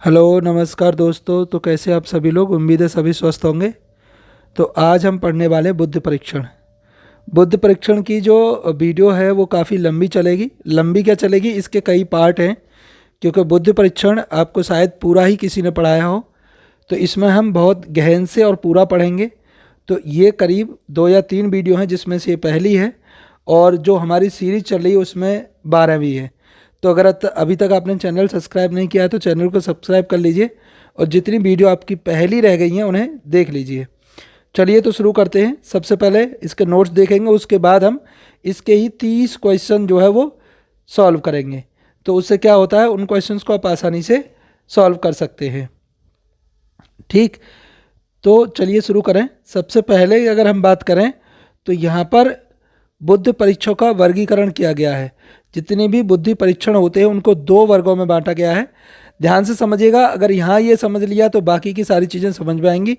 Hello नमस्कार दोस्तों। तो कैसे आप सभी लोग, उम्मीद है सभी स्वस्थ होंगे। तो आज हम पढ़ने वाले हैं बुद्धि परीक्षण। बुद्धि परीक्षण की जो वीडियो है वो काफ़ी लंबी चलेगी। लंबी क्या चलेगी, इसके कई पार्ट हैं, क्योंकि बुद्धि परीक्षण आपको शायद पूरा ही किसी ने पढ़ाया हो। तो इसमें हम बहुत गहन से और पूरा पढ़ेंगे। तो ये करीब 2 या 3 वीडियो हैं, जिसमें से ये पहली है, और जो हमारी सीरीज चल रही है उसमें 12वीं है। तो अगर अभी तक आपने चैनल सब्सक्राइब नहीं किया है तो चैनल को सब्सक्राइब कर लीजिए, और जितनी वीडियो आपकी पहली रह गई हैं उन्हें देख लीजिए। चलिए तो शुरू करते हैं। सबसे पहले इसके नोट्स देखेंगे, उसके बाद हम इसके ही 30 क्वेश्चन जो है वो सॉल्व करेंगे। तो उससे क्या होता है, उन क्वेश्चंस को आप आसानी से सॉल्व कर सकते हैं। ठीक, तो चलिए शुरू करें। सबसे पहले अगर हम बात करें तो यहाँ पर बुद्धि परीक्षण का वर्गीकरण किया गया है। जितने भी बुद्धि परीक्षण होते हैं उनको 2 वर्गों में बांटा गया है। ध्यान से समझिएगा, अगर यहाँ ये समझ लिया तो बाकी की सारी चीज़ें समझ में आएंगी।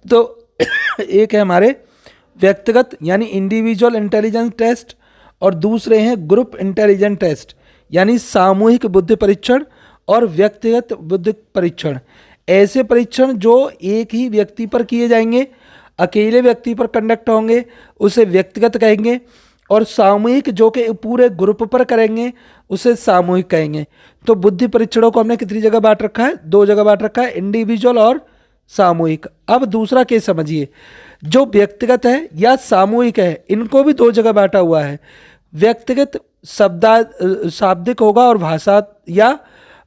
तो एक है हमारे व्यक्तिगत यानी इंडिविजुअल इंटेलिजेंस टेस्ट, और दूसरे हैं ग्रुप इंटेलिजेंस टेस्ट यानी सामूहिक बुद्धि परीक्षण और व्यक्तिगत बुद्धि परीक्षण। ऐसे परीक्षण जो एक ही व्यक्ति पर किए जाएंगे, अकेले व्यक्ति पर कंडक्ट होंगे, उसे व्यक्तिगत कहेंगे, और सामूहिक जो कि पूरे ग्रुप पर करेंगे उसे सामूहिक कहेंगे। तो बुद्धि परीक्षणों को हमने कितनी जगह बांट रखा है, 2 जगह बांट रखा है, इंडिविजुअल और सामूहिक। अब दूसरा केस समझिए, जो व्यक्तिगत है या सामूहिक है, इनको भी 2 जगह बांटा हुआ है। व्यक्तिगत शाब्दिक होगा और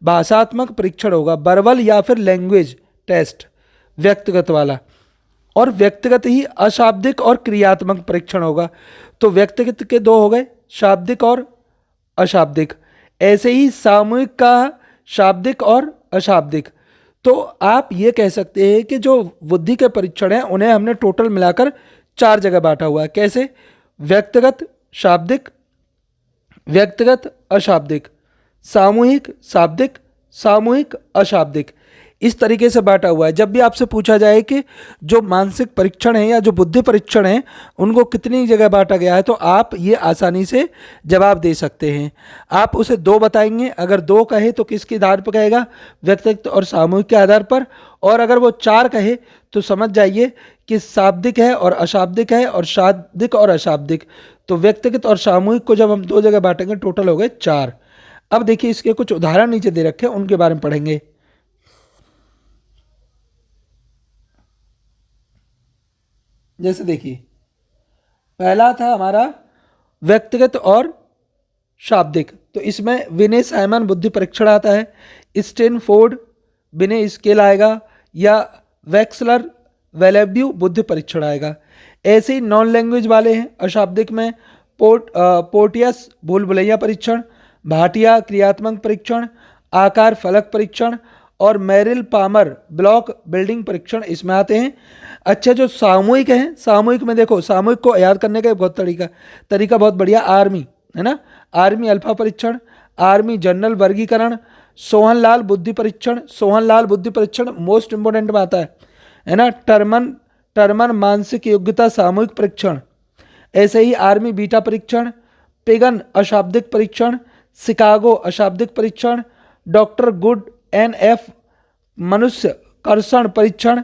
भाषात्मक परीक्षण होगा, वर्बल या फिर लैंग्वेज टेस्ट व्यक्तिगत वाला, और व्यक्तिगत ही अशाब्दिक और क्रियात्मक परीक्षण होगा। तो व्यक्तिगत के 2 हो गए, शाब्दिक और अशाब्दिक। ऐसे ही सामूहिक का शाब्दिक और अशाब्दिक। तो आप ये कह सकते हैं कि जो बुद्धि के परीक्षण हैं उन्हें हमने टोटल मिलाकर 4 जगह बांटा हुआ है। कैसे? व्यक्तिगत शाब्दिक, व्यक्तिगत अशाब्दिक, सामूहिक शाब्दिक, सामूहिक अशाब्दिक, इस तरीके से बांटा हुआ है। जब भी आपसे पूछा जाए कि जो मानसिक परीक्षण है या जो बुद्धि परीक्षण है उनको कितनी जगह बांटा गया है, तो आप ये आसानी से जवाब दे सकते हैं। आप उसे 2 बताएंगे, अगर 2 कहे तो किसके आधार पर कहेगा, व्यक्तिगत और सामूहिक के आधार पर। और अगर वो 4 कहे तो समझ जाइए कि शाब्दिक है और अशाब्दिक है, और शाब्दिक और अशाब्दिक। तो व्यक्तिगत और सामूहिक को जब हम 2 जगह बांटेंगे टोटल हो गए 4। अब देखिए, इसके कुछ उदाहरण नीचे दे रखे हैं, उनके बारे में पढ़ेंगे। जैसे देखिए, पहला था हमारा व्यक्तिगत और शाब्दिक। तो इसमें विनय साइमन बुद्धि परीक्षण आता है, स्टेनफोर्ड विनय स्केल आएगा, या वैक्सलर वेलेब्यू बुद्धि परीक्षण आएगा। ऐसे ही नॉन लैंग्वेज वाले हैं अशाब्दिक में, पोर्टियस भूल भुलैया परीक्षण, भाटिया क्रियात्मक परीक्षण, आकार फलक परीक्षण, और मेरिल पामर ब्लॉक बिल्डिंग परीक्षण इसमें आते हैं। अच्छा, जो सामूहिक है, सामूहिक में देखो, सामूहिक को याद करने का बहुत तरीका बहुत बढ़िया, आर्मी है ना, आर्मी अल्फा परीक्षण, आर्मी जनरल वर्गीकरण, सोहनलाल बुद्धि परीक्षण, सोहनलाल बुद्धि परीक्षण मोस्ट इंपोर्टेंट में आता है ना, टर्मन मानसिक योग्यता सामूहिक परीक्षण। ऐसे ही आर्मी बीटा परीक्षण, पेगन अशाब्दिक परीक्षण, शिकागो अशाब्दिक परीक्षण, डॉक्टर गुड NF मनुष्य कर्षण परीक्षण,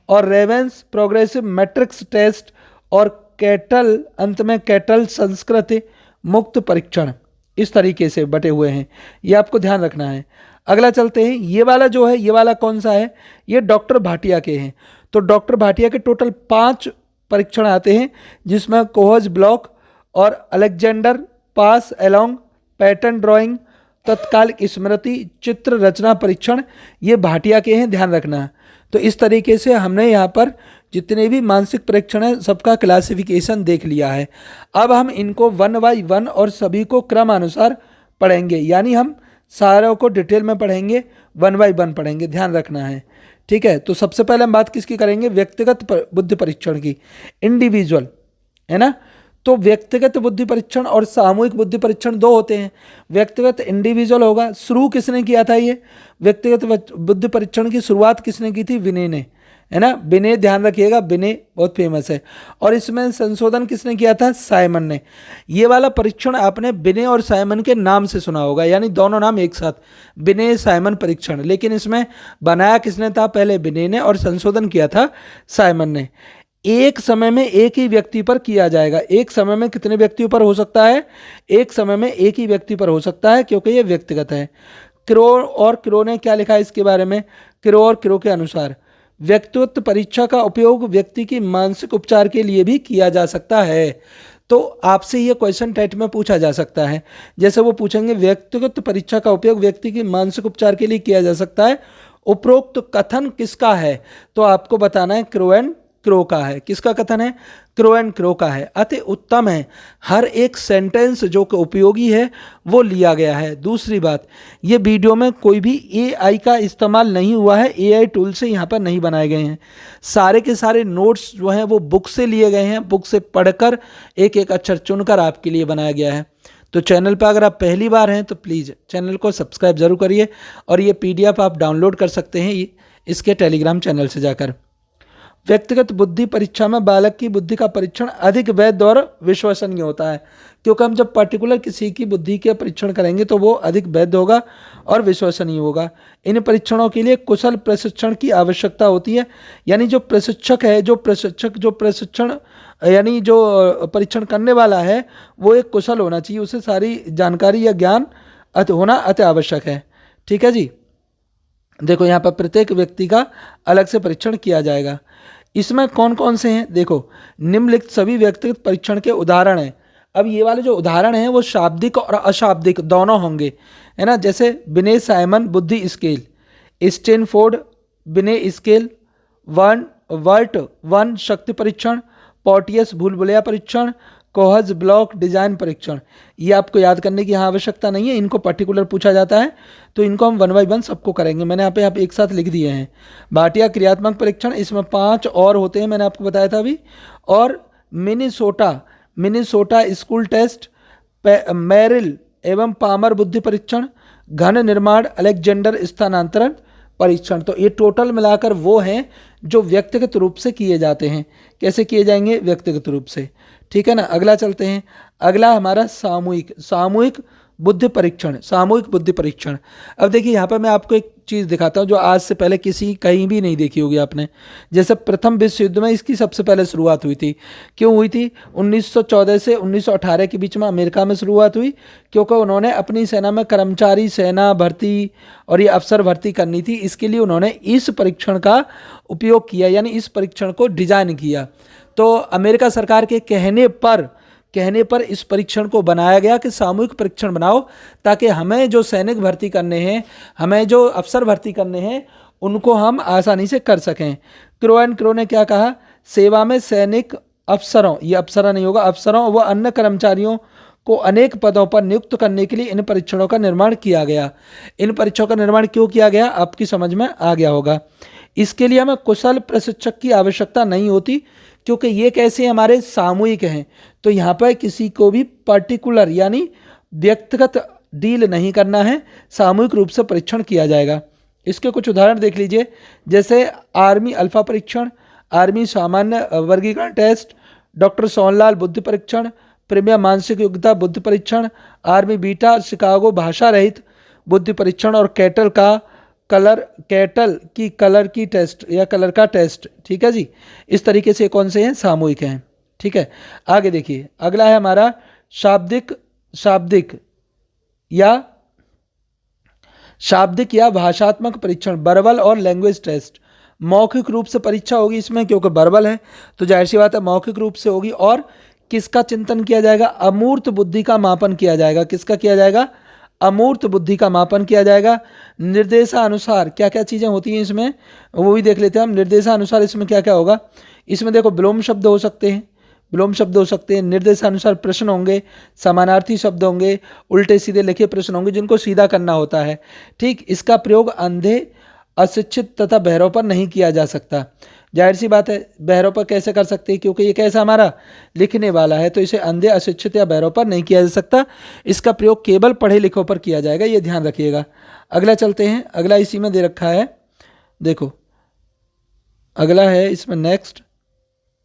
और रेवेंस प्रोग्रेसिव मैट्रिक्स टेस्ट, और कैटल अंत में कैटल संस्कृति मुक्त परीक्षण। इस तरीके से बटे हुए हैं, ये आपको ध्यान रखना है। अगला चलते हैं, ये वाला जो है, ये वाला कौन सा है, ये डॉक्टर भाटिया के हैं। तो डॉक्टर भाटिया के टोटल 5 परीक्षण आते हैं, जिसमें कोहज ब्लॉक और अलेक्जेंडर पास एलोंग पैटर्न ड्राइंग, तत्कालिक स्मृति, चित्र रचना परीक्षण, ये भाटिया के हैं, ध्यान रखना। तो इस तरीके से हमने यहाँ पर जितने भी मानसिक परीक्षण हैं सबका क्लासिफिकेशन देख लिया है। अब हम इनको 1 बाय 1 और सभी को क्रमानुसार पढ़ेंगे, यानी हम सारों को डिटेल में पढ़ेंगे, 1 बाय 1 पढ़ेंगे, ध्यान रखना है। ठीक है, तो सबसे पहले हम बात किसकी करेंगे, व्यक्तिगत बुद्धि परीक्षण की, इंडिविजुअल है ना। तो व्यक्तिगत बुद्धि परीक्षण और सामूहिक बुद्धि परीक्षण 2 होते हैं। व्यक्तिगत इंडिविजुअल होगा, शुरू किसने किया था, ये व्यक्तिगत बुद्धि परीक्षण की शुरुआत किसने की थी, विनय ने, है ना। बिने, ध्यान रखिएगा, बिने बहुत फेमस है। और इसमें संशोधन किसने किया था? साइमन ने। ये वाला परीक्षण आपने बिने और साइमन के नाम से सुना होगा, यानी दोनों नाम एक साथ, बिने साइमन परीक्षण। लेकिन इसमें बनाया किसने था? पहले बिने ने, और संशोधन किया था साइमन ने। एक समय में एक ही व्यक्ति पर किया जाएगा। एक समय में कितने व्यक्तियों पर हो सकता है? एक समय में एक ही व्यक्ति पर हो सकता है, क्योंकि ये व्यक्तिगत है। क्रो और क्रो ने क्या लिखा है इसके बारे में? क्रो और क्रो के अनुसार व्यक्तित्व परीक्षा का उपयोग व्यक्ति की मानसिक उपचार के लिए भी किया जा सकता है। तो आपसे ये क्वेश्चन टेट में पूछा जा सकता है। जैसे वो पूछेंगे व्यक्तिगत परीक्षा का उपयोग व्यक्ति की मानसिक उपचार के लिए किया जा सकता है, उपरोक्त कथन किसका है? तो आपको बताना है क्रो एंड क्रो का है। किसका कथन है? क्रो एंड क्रो का है। अति उत्तम है, हर एक सेंटेंस जो कि उपयोगी है वो लिया गया है। दूसरी बात, ये वीडियो में कोई भी एआई का इस्तेमाल नहीं हुआ है, एआई टूल से यहाँ पर नहीं बनाए गए हैं। सारे के सारे नोट्स जो हैं वो बुक से लिए गए हैं, बुक से पढ़कर एक एक अक्षर चुनकर आपके लिए बनाया गया है। तो चैनल पर अगर आप पहली बार हैं तो प्लीज़ चैनल को सब्सक्राइब जरूर करिए, और ये पीडीएफ आप डाउनलोड कर सकते हैं इसके टेलीग्राम चैनल से जाकर। व्यक्तिगत बुद्धि परीक्षा में बालक की बुद्धि का परीक्षण अधिक वैध और विश्वसनीय होता है, क्योंकि हम जब पर्टिकुलर किसी की बुद्धि के परीक्षण करेंगे तो वो अधिक वैध होगा और विश्वसनीय होगा। इन परीक्षणों के लिए कुशल प्रशिक्षण की आवश्यकता होती है, यानी जो प्रशिक्षक है, जो प्रशिक्षण यानी जो परीक्षण करने वाला है वो एक कुशल होना चाहिए, उसे सारी जानकारी या ज्ञान होना अति आवश्यक है। ठीक है जी। देखो यहाँ पर प्रत्येक व्यक्ति का अलग से परीक्षण किया जाएगा। इसमें कौन कौन से हैं? देखो, निम्नलिखित सभी व्यक्तिगत परीक्षण के उदाहरण हैं। अब ये वाले जो उदाहरण हैं वो शाब्दिक और अशाब्दिक दोनों होंगे, है ना। जैसे बिने साइमन बुद्धि स्केल, स्टैनफोर्ड बिने स्केल, वर्ट 1 शक्ति परीक्षण, पोर्टियस भूलभुलैया परीक्षण, कोहज ब्लॉक डिजाइन परीक्षण। ये आपको याद करने की यहाँ आवश्यकता नहीं है, इनको पर्टिकुलर पूछा जाता है तो इनको हम 1 बाय 1 सबको करेंगे। मैंने यहाँ पे एक साथ लिख दिए हैं। भाटिया क्रियात्मक परीक्षण, इसमें 5 और होते हैं, मैंने आपको बताया था अभी। और मिनीसोटा स्कूल टेस्ट, मेरिल एवं पामर बुद्धि परीक्षण, घन निर्माण अलेक्जेंडर स्थानांतरण परीक्षण। तो ये टोटल मिलाकर वो हैं जो व्यक्तिगत रूप से किए जाते हैं। कैसे किए जाएंगे? व्यक्तिगत रूप से। ठीक है ना। अगला चलते हैं। अगला हमारा सामूहिक बुद्धि परीक्षण। सामूहिक बुद्धि परीक्षण। अब देखिए यहाँ पर मैं आपको एक चीज़ दिखाता हूँ जो आज से पहले कहीं भी नहीं देखी होगी आपने। जैसे प्रथम विश्व युद्ध में इसकी सबसे पहले शुरुआत हुई थी। क्यों हुई थी? 1914 से 1918 के बीच में अमेरिका में शुरुआत हुई, क्योंकि उन्होंने अपनी सेना में कर्मचारी सेना भर्ती और ये अफसर भर्ती करनी थी। इसके लिए उन्होंने इस परीक्षण का उपयोग किया, यानी इस परीक्षण को डिजाइन किया। तो अमेरिका सरकार के कहने पर इस परीक्षण को बनाया गया कि सामूहिक परीक्षण बनाओ, ताकि हमें जो सैनिक भर्ती करने हैं, हमें जो अफसर भर्ती करने हैं, उनको हम आसानी से कर सकें। क्रो एंड क्रो ने क्या कहा? सेवा में सैनिक अफसरों, ये अफसर नहीं होगा, अफसरों व अन्य कर्मचारियों को अनेक पदों पर नियुक्त करने के लिए इन परीक्षणों का निर्माण किया गया। इन परीक्षणों का निर्माण क्यों किया गया आपकी समझ में आ गया होगा। इसके लिए हमें कुशल प्रशिक्षक की आवश्यकता नहीं होती, क्योंकि ये कैसे हमारे सामूहिक हैं। तो यहाँ पर किसी को भी पर्टिकुलर यानी व्यक्तिगत डील नहीं करना है, सामूहिक रूप से परीक्षण किया जाएगा। इसके कुछ उदाहरण देख लीजिए। जैसे आर्मी अल्फा परीक्षण, आर्मी सामान्य वर्गीकरण टेस्ट, डॉक्टर सोनलाल बुद्धि परीक्षण, प्रीमियर मानसिक योग्यता बुद्धि परीक्षण, आर्मी बीटा शिकागो भाषा रहित बुद्धि परीक्षण, और कैटल की टेस्ट या कलर का टेस्ट। ठीक है जी। इस तरीके से कौन से हैं? सामूहिक हैं। ठीक है। आगे देखिए, अगला है हमारा शाब्दिक या भाषात्मक परीक्षण, वर्बल और लैंग्वेज टेस्ट। मौखिक रूप से परीक्षा होगी इसमें, क्योंकि वर्बल है तो जाहिर सी बात है मौखिक रूप से होगी। और किसका चिंतन किया जाएगा? अमूर्त बुद्धि का मापन किया जाएगा। किसका किया जाएगा? अमूर्त बुद्धि का मापन किया जाएगा। निर्देशानुसार क्या क्या चीज़ें होती हैं इसमें, वो भी देख लेते हैं हम। निर्देशानुसार इसमें क्या क्या होगा? इसमें देखो, विलोम शब्द हो सकते हैं, निर्देशानुसार प्रश्न होंगे, समानार्थी शब्द होंगे, उल्टे सीधे लिखे प्रश्न होंगे जिनको सीधा करना होता है। ठीक। इसका प्रयोग अंधे, अशिक्षित तथा बहरों पर नहीं किया जा सकता। जाहिर सी बात है बहरों पर कैसे कर सकते हैं, क्योंकि ये कैसा हमारा लिखने वाला है, तो इसे अंधे, अशिक्षित या बहरों पर नहीं किया जा सकता। इसका प्रयोग केवल पढ़े लिखों पर किया जाएगा, ये ध्यान रखिएगा। अगला चलते हैं। अगला इसी में दे रखा है, देखो अगला है इसमें नेक्स्ट,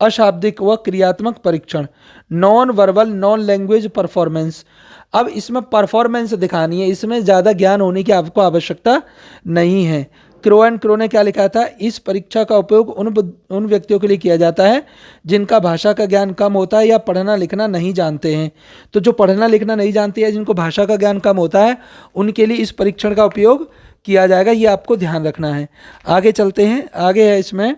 अशाब्दिक व क्रियात्मक परीक्षण, non verbal non language performance. अब इसमें परफॉर्मेंस दिखानी है, इसमें ज़्यादा ज्ञान होने की आपको आवश्यकता नहीं है। क्रो एंड क्रो ने क्या लिखा था, इस परीक्षा का उपयोग उन व्यक्तियों के लिए किया जाता है जिनका भाषा का ज्ञान कम होता है या पढ़ना लिखना नहीं जानते हैं। तो जो पढ़ना लिखना नहीं जानते हैं, जिनको भाषा का ज्ञान कम होता है, उनके लिए इस परीक्षण का उपयोग किया जाएगा, ये आपको ध्यान रखना है। आगे चलते हैं, आगे है इसमें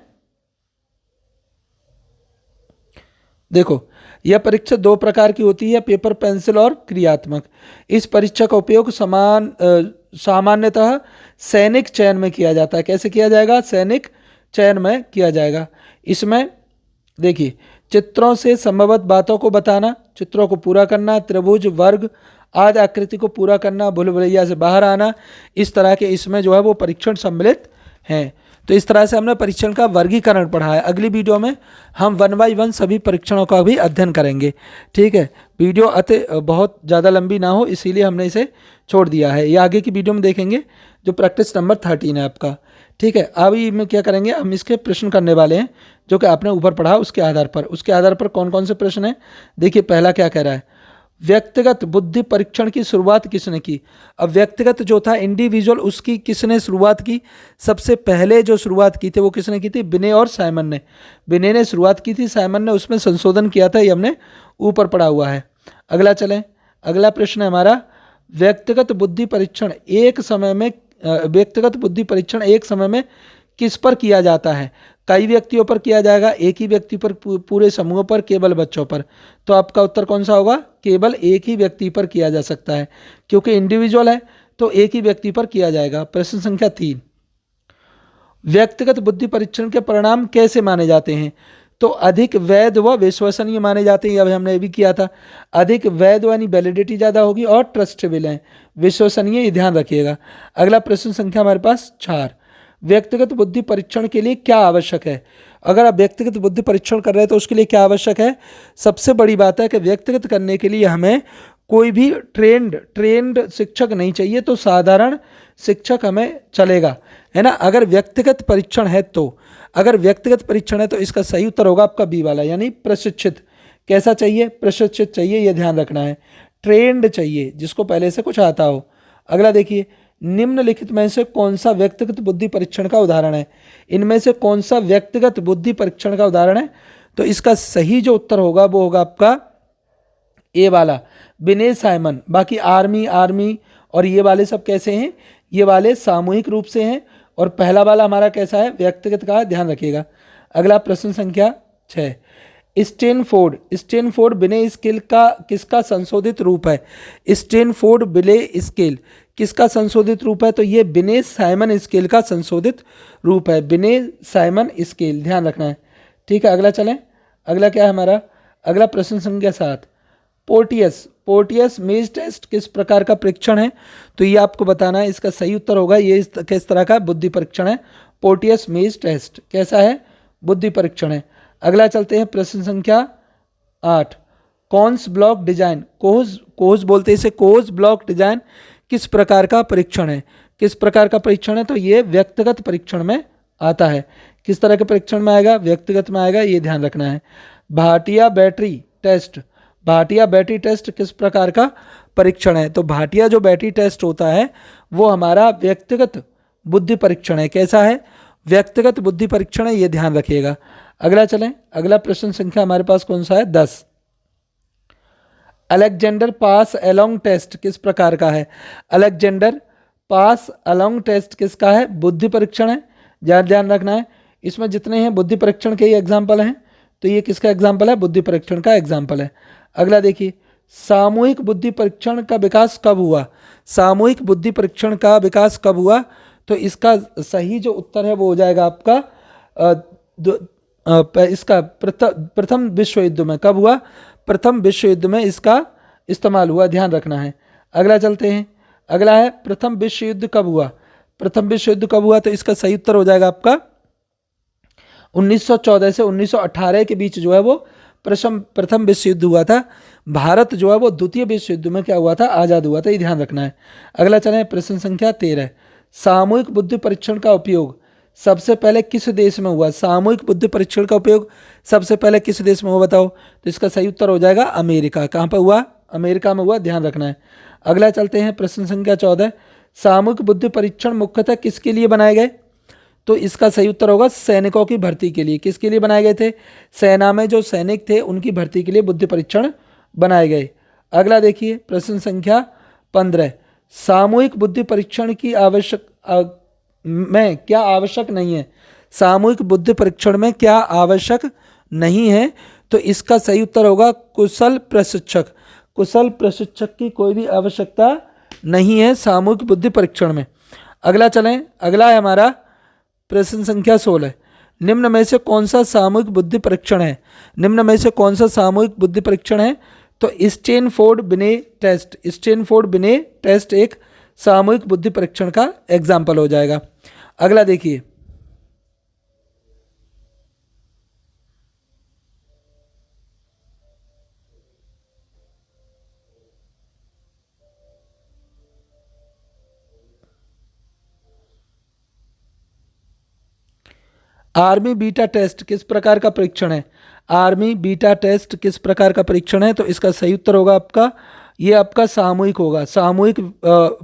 देखो, यह परीक्षा दो प्रकार की होती है, पेपर पेंसिल और क्रियात्मक। इस परीक्षा का उपयोग सामान्यतः सैनिक चयन में किया जाता है। कैसे किया जाएगा, सैनिक चयन में किया जाएगा। इसमें देखिए, चित्रों से संभवत बातों को बताना, चित्रों को पूरा करना, त्रिभुज वर्ग आदि आकृति को पूरा करना, भूल भुलैया से बाहर आना, इस तरह के इसमें जो है वो परीक्षण सम्मिलित हैं। तो इस तरह से हमने परीक्षण का वर्गीकरण पढ़ा है। अगली वीडियो में हम 1 बाय 1 सभी परीक्षणों का भी अध्ययन करेंगे। ठीक है, वीडियो बहुत ज़्यादा लंबी ना हो इसीलिए हमने इसे छोड़ दिया है। ये आगे की वीडियो में देखेंगे, जो प्रैक्टिस नंबर 13 है आपका। ठीक है, अभी में क्या करेंगे, हम इसके प्रश्न करने वाले हैं जो कि आपने ऊपर पढ़ा उसके आधार पर कौन कौन से प्रश्न हैं। देखिए, पहला क्या कह रहा है, व्यक्तिगत बुद्धि परीक्षण की शुरुआत किसने की। अब व्यक्तिगत जो था इंडिविजुअल, उसकी किसने शुरुआत की, सबसे पहले जो शुरुआत की थी वो किसने की थी, बिने और साइमन ने। बिने ने शुरुआत की थी, साइमन ने उसमें संशोधन किया था, ये हमने ऊपर पढ़ा हुआ है। अगला चलें, अगला प्रश्न है हमारा, व्यक्तिगत बुद्धि परीक्षण एक समय में किस पर किया जाता है। कई व्यक्तियों पर किया जाएगा, एक ही व्यक्ति पर, पूरे समूह पर, केवल बच्चों पर। तो आपका उत्तर कौन सा होगा, केवल एक ही व्यक्ति पर किया जा सकता है, क्योंकि इंडिविजुअल है तो एक ही व्यक्ति पर किया जाएगा। प्रश्न संख्या 3, व्यक्तिगत बुद्धि परीक्षण के परिणाम कैसे माने जाते हैं। तो अधिक वैध व विश्वसनीय माने जाते हैं, अभी हमने ये भी किया था। अधिक वैध यानी वैलिडिटी ज़्यादा होगी, और ट्रस्टेबल है, विश्वसनीय, ये ध्यान रखिएगा। अगला प्रश्न संख्या हमारे पास 4, व्यक्तिगत बुद्धि परीक्षण के लिए क्या आवश्यक है। अगर आप व्यक्तिगत बुद्धि परीक्षण कर रहे हैं तो उसके लिए क्या आवश्यक है। सबसे बड़ी बात है कि व्यक्तिगत करने के लिए हमें कोई भी ट्रेंड शिक्षक नहीं चाहिए, तो साधारण शिक्षक हमें चलेगा, है ना। अगर व्यक्तिगत परीक्षण है तो इसका सही उत्तर होगा आपका बी वाला, यानी प्रशिक्षित। कैसा चाहिए, प्रशिक्षित चाहिए, यह ध्यान रखना है। ट्रेंड चाहिए, जिसको पहले से कुछ आता हो। अगला देखिए, निम्नलिखित में से कौन सा व्यक्तिगत बुद्धि परीक्षण का उदाहरण है। इनमें से कौन सा व्यक्तिगत बुद्धि परीक्षण का उदाहरण है। तो इसका सही जो उत्तर होगा वो होगा आपका ए वाला, बिने साइमन। बाकी आर्मी और ये वाले सब कैसे हैं, ये वाले सामूहिक रूप से हैं, और पहला वाला हमारा कैसा है, व्यक्तिगत का है, ध्यान रखिएगा। अगला प्रश्न संख्या 6, स्टैनफोर्ड बिले स्केल का किसका संशोधित रूप है। स्टैनफोर्ड बिले स्केल किसका संशोधित रूप है, तो ये बिने साइमन स्केल का संशोधित रूप है, बिने साइमन स्केल, ध्यान रखना है। ठीक है, अगला चलें, अगला क्या है हमारा, अगला प्रश्न संख्या 7, पोर्टियस मेज टेस्ट किस प्रकार का परीक्षण है। तो ये आपको बताना है, इसका सही उत्तर होगा, ये किस तरह का बुद्धि परीक्षण है। पोर्टियस मेज टेस्ट कैसा है, बुद्धि परीक्षण है। अगला चलते हैं प्रश्न संख्या 8, कोन्स ब्लॉक डिजाइन, कोज बोलते हैं इसे, कोज ब्लॉक डिजाइन किस प्रकार का परीक्षण है। किस प्रकार का परीक्षण है, तो ये व्यक्तिगत परीक्षण में आता है। किस तरह के परीक्षण में आएगा, व्यक्तिगत में आएगा, ये ध्यान रखना है। भाटिया बैटरी टेस्ट किस प्रकार का परीक्षण है। तो भाटिया जो बैटरी टेस्ट होता है वो हमारा व्यक्तिगत बुद्धि परीक्षण है। कैसा है, व्यक्तिगत बुद्धि परीक्षण है, ये ध्यान रखिएगा। अगला चलें, अगला प्रश्न संख्या हमारे पास कौन सा है, 10, अलेक्जेंडर पास अलोंग टेस्ट किस प्रकार का है। अलेक्जेंडर पास अलोंग टेस्ट किसका है, बुद्धि परीक्षण है, ध्यान रखना है। इसमें जितने हैं बुद्धि परीक्षण के ही एग्जाम्पल हैं, तो ये किसका एग्जाम्पल है, बुद्धि परीक्षण का एग्जाम्पल है। अगला देखिए, सामूहिक बुद्धि परीक्षण का विकास कब हुआ। सामूहिक बुद्धि परीक्षण का विकास कब हुआ, तो इसका सही जो उत्तर है वो हो जाएगा आपका इसका प्रथम विश्व युद्ध में। कब हुआ, प्रथम विश्व युद्ध में इसका इस्तेमाल हुआ, ध्यान रखना है। अगला चलते हैं, अगला है प्रथम विश्व युद्ध कब हुआ। प्रथम विश्व युद्ध कब हुआ, तो इसका सही उत्तर हो जाएगा आपका 1914 से 1918 के बीच जो है वो प्रथम विश्व युद्ध हुआ था। भारत जो है वो द्वितीय विश्व युद्ध में क्या हुआ था, आज़ाद हुआ था, ये ध्यान रखना है। अगला चलें प्रश्न संख्या 13, सामूहिक बुद्धि परीक्षण का उपयोग सबसे पहले किस देश में हुआ? सामूहिक बुद्धि परीक्षण का उपयोग सबसे पहले किस देश में हुआ बताओ? तो इसका सही उत्तर हो जाएगा अमेरिका। कहाँ पर हुआ? अमेरिका में हुआ, ध्यान रखना है। अगला चलते हैं प्रश्न संख्या 14। सामूहिक बुद्धि परीक्षण मुख्यतः किसके लिए बनाए गए? तो इसका सही उत्तर होगा सैनिकों की भर्ती के लिए। किसके लिए बनाए गए थे? सेना में जो सैनिक थे उनकी भर्ती के लिए बुद्धि परीक्षण बनाए गए। अगला देखिए प्रश्न संख्या 15। सामूहिक बुद्धि परीक्षण की में क्या आवश्यक नहीं है? सामूहिक बुद्धि परीक्षण में क्या आवश्यक नहीं है? तो इसका सही उत्तर होगा कुशल प्रशिक्षक। कुशल प्रशिक्षक की कोई भी आवश्यकता नहीं है सामूहिक बुद्धि परीक्षण में। अगला चलें, अगला है हमारा प्रश्न संख्या 16। निम्न में से कौन सा सामूहिक बुद्धि परीक्षण है? निम्न में से कौन सा सामूहिक बुद्धि परीक्षण है? तो स्टैनफोर्ड बिने टेस्ट। स्टैनफोर्ड बिने टेस्ट एक सामूहिक बुद्धि परीक्षण का एग्जाम्पल हो जाएगा। अगला देखिए, आर्मी बीटा टेस्ट किस प्रकार का परीक्षण है? आर्मी बीटा टेस्ट किस प्रकार का परीक्षण है? तो इसका सही उत्तर होगा आपका, ये आपका सामूहिक होगा, सामूहिक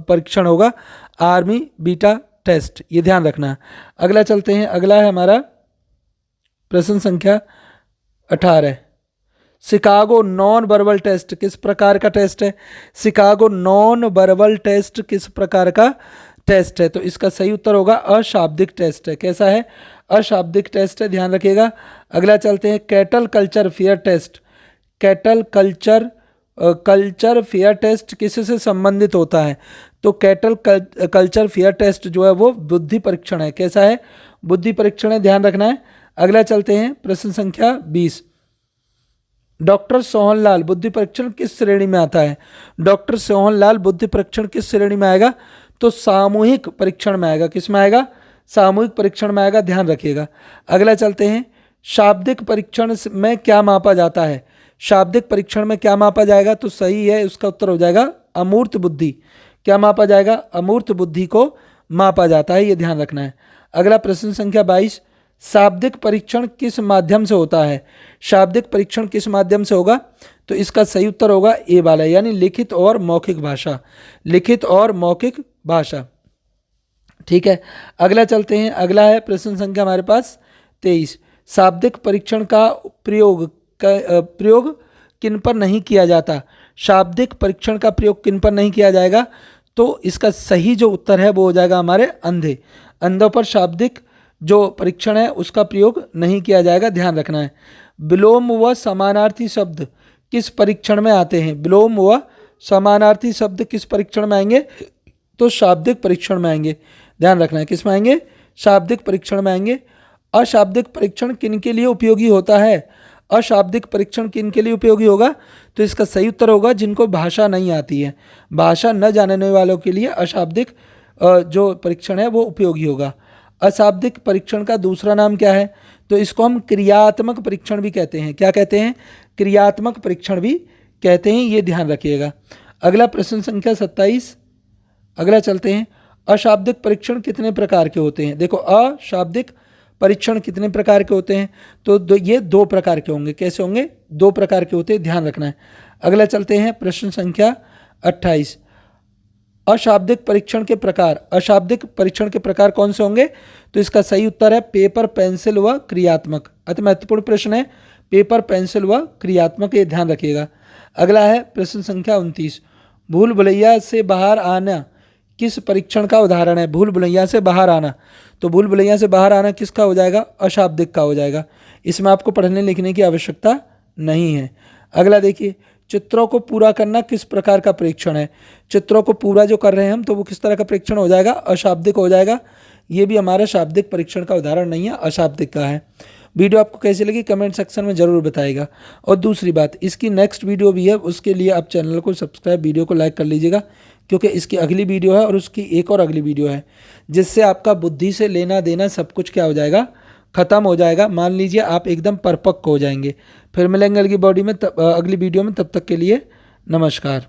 परीक्षण होगा आर्मी बीटा टेस्ट, ये ध्यान रखना। अगला चलते हैं, अगला है हमारा प्रश्न संख्या 18। शिकागो नॉन वर्बल टेस्ट किस प्रकार का टेस्ट है? शिकागो नॉन वर्बल टेस्ट किस प्रकार का टेस्ट है? तो इसका सही उत्तर होगा अशाब्दिक टेस्ट है। कैसा है? अशाब्दिक टेस्ट है, ध्यान रखिएगा। अगला चलते हैं cattle culture fair test. Cattle culture fair test किससे संबंधित होता है? तो कैटल कल्चर फेयर टेस्ट जो है वो बुद्धि परीक्षण है। कैसा है? बुद्धि परीक्षण है, ध्यान रखना है। अगला चलते हैं प्रश्न संख्या 20। डॉक्टर सोहनलाल बुद्धि परीक्षण किस श्रेणी में आता है? डॉक्टर सोहनलाल बुद्धि परीक्षण किस श्रेणी में आएगा? तो सामूहिक परीक्षण में आएगा। किस में आएगा? सामूहिक परीक्षण में आएगा, ध्यान रखिएगा। अगला चलते हैं, शाब्दिक परीक्षण में क्या मापा जाता है? शाब्दिक परीक्षण में क्या मापा जाएगा? तो सही है, उसका उत्तर हो जाएगा अमूर्त बुद्धि। क्या मापा जाएगा? अमूर्त बुद्धि को मापा जाता है, ये ध्यान रखना है। अगला प्रश्न संख्या 22। शाब्दिक परीक्षण किस माध्यम से होता है? शाब्दिक परीक्षण किस माध्यम से होगा? तो इसका सही उत्तर होगा ए वाला, यानी लिखित और मौखिक भाषा। लिखित और मौखिक भाषा, ठीक है। अगला चलते हैं, अगला है प्रश्न संख्या हमारे पास 23। शाब्दिक परीक्षण का प्रयोग किन पर नहीं किया जाता? शाब्दिक परीक्षण का प्रयोग किन पर नहीं किया जाएगा? तो इसका सही जो उत्तर है वो हो जाएगा हमारे अंधों पर शाब्दिक जो परीक्षण है उसका प्रयोग नहीं किया जाएगा, ध्यान रखना है। विलोम व समानार्थी शब्द किस परीक्षण में आते हैं? विलोम व समानार्थी शब्द किस परीक्षण में आएंगे? तो शाब्दिक परीक्षण में आएंगे, ध्यान रखना है। किस में आएंगे? शाब्दिक परीक्षण में आएंगे। अशाब्दिक परीक्षण किन के लिए उपयोगी होता है? अशाब्दिक परीक्षण किन के लिए उपयोगी होगा? तो इसका सही उत्तर होगा जिनको भाषा नहीं आती है। भाषा न जानने वालों के लिए अशाब्दिक जो परीक्षण है वो उपयोगी होगा। अशाब्दिक परीक्षण का दूसरा नाम क्या है? तो इसको हम क्रियात्मक परीक्षण भी कहते हैं। क्या कहते हैं? क्रियात्मक परीक्षण भी कहते हैं, ये ध्यान रखिएगा। अगला प्रश्न संख्या 27। अगला चलते हैं, अशाब्दिक परीक्षण कितने प्रकार के होते हैं? देखो, अशाब्दिक परीक्षण कितने प्रकार के होते हैं? तो ये 2 प्रकार के होंगे। कैसे होंगे? 2 प्रकार के होते हैं, ध्यान रखना है। अगला चलते हैं प्रश्न संख्या 28। अशाब्दिक परीक्षण के प्रकार, अशाब्दिक परीक्षण के प्रकार कौन से होंगे? तो इसका सही उत्तर है पेपर, पेंसिल व क्रियात्मक। अति महत्वपूर्ण प्रश्न है, पेपर, पेंसिल व क्रियात्मक, ये ध्यान रखिएगा। अगला है प्रश्न संख्या 29। भूल भुलैया से बाहर आना किस परीक्षण का उदाहरण है? भूल भुलैया से बाहर आना, तो भूल भुलैया से बाहर आना किसका हो जाएगा? अशाब्दिक का हो जाएगा। इसमें आपको पढ़ने लिखने की आवश्यकता नहीं है। अगला देखिए, चित्रों को पूरा करना किस प्रकार का परीक्षण है? चित्रों को पूरा जो कर रहे हैं हम, तो वो किस तरह का परीक्षण हो जाएगा? अशाब्दिक हो जाएगा। ये भी हमारा शाब्दिक परीक्षण का उदाहरण नहीं है, अशाब्दिक का है। वीडियो आपको कैसी लगी कमेंट सेक्शन में ज़रूर बताइएगा। और दूसरी बात, इसकी नेक्स्ट वीडियो भी है, उसके लिए आप चैनल को सब्सक्राइब, वीडियो को लाइक कर लीजिएगा, क्योंकि इसकी अगली वीडियो है और उसकी एक और अगली वीडियो है, जिससे आपका बुद्धि से लेना देना सब कुछ क्या हो जाएगा? ख़त्म हो जाएगा। मान लीजिए आप एकदम परिपक्व हो जाएंगे। फिर मिलेंगे अगली वीडियो में, तब तक के लिए नमस्कार।